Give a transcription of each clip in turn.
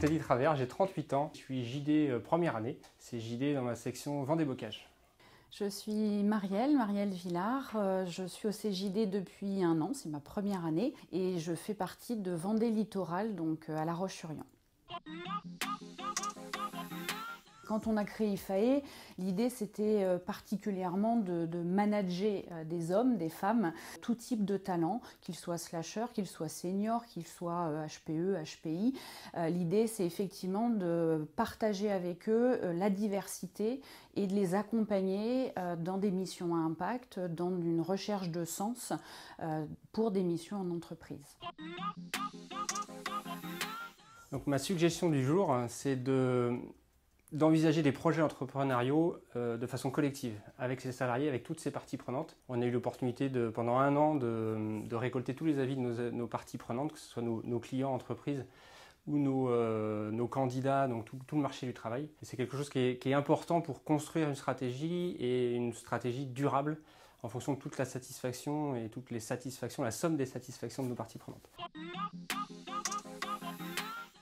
Teddy Travers, j'ai 38 ans, je suis JD première année, c'est JD dans ma section Vendée-Bocage. Je suis Marielle Villard, je suis au CJD depuis 1 an, c'est ma première année et je fais partie de Vendée Littoral, donc à La Roche-sur-Yon. Quand on a créé IFAE, l'idée c'était particulièrement de manager des hommes, des femmes, tout type de talent, qu'ils soient slasheurs, qu'ils soient seniors, qu'ils soient HPE, HPI. L'idée c'est effectivement de partager avec eux la diversité et de les accompagner dans des missions à impact, dans une recherche de sens pour des missions en entreprise. Donc ma suggestion du jour, c'est d'envisager des projets entrepreneuriaux de façon collective, avec ses salariés, avec toutes ses parties prenantes. On a eu l'opportunité pendant 1 an de récolter tous les avis de nos parties prenantes, que ce soit nos clients entreprises ou nos candidats, donc tout le marché du travail. Et c'est quelque chose qui est important pour construire une stratégie et une stratégie durable en fonction de toute la satisfaction et toutes les satisfactions, la somme des satisfactions de nos parties prenantes.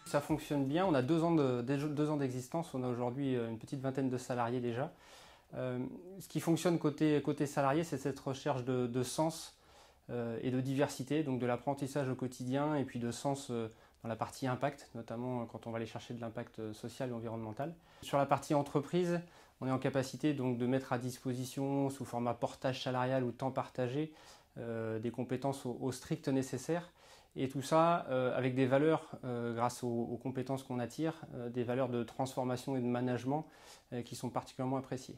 Ça fonctionne bien, on a 2 ans d'existence, on a aujourd'hui une petite vingtaine de salariés déjà. Ce qui fonctionne côté salarié, c'est cette recherche de sens et de diversité, donc de l'apprentissage au quotidien et puis de sens dans la partie impact, notamment quand on va aller chercher de l'impact social et environnemental. Sur la partie entreprise, on est en capacité donc de mettre à disposition sous format portage salarial ou temps partagé des compétences au strict nécessaire. Et tout ça avec des valeurs, grâce aux compétences qu'on attire, des valeurs de transformation et de management qui sont particulièrement appréciées.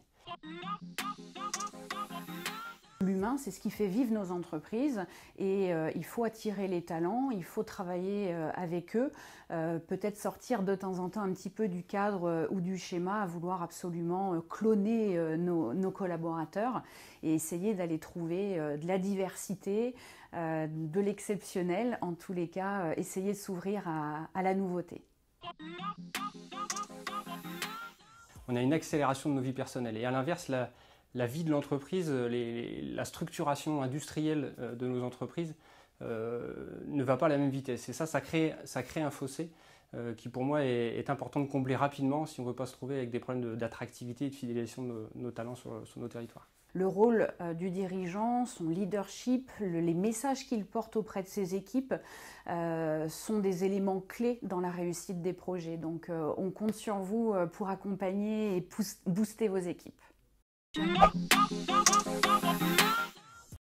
L'humain, c'est ce qui fait vivre nos entreprises et il faut attirer les talents, il faut travailler avec eux, peut-être sortir de temps en temps un petit peu du cadre ou du schéma à vouloir absolument cloner nos collaborateurs et essayer d'aller trouver de la diversité, de l'exceptionnel, en tous les cas, essayer de s'ouvrir à la nouveauté. On a une accélération de nos vies personnelles et à l'inverse, la vie de l'entreprise, la structuration industrielle de nos entreprises ne va pas à la même vitesse. Et ça crée un fossé qui pour moi est important de combler rapidement si on ne veut pas se trouver avec des problèmes d'attractivité et de fidélisation de nos talents sur nos territoires. Le rôle du dirigeant, son leadership, les messages qu'il porte auprès de ses équipes sont des éléments clés dans la réussite des projets. Donc on compte sur vous pour accompagner et booster vos équipes.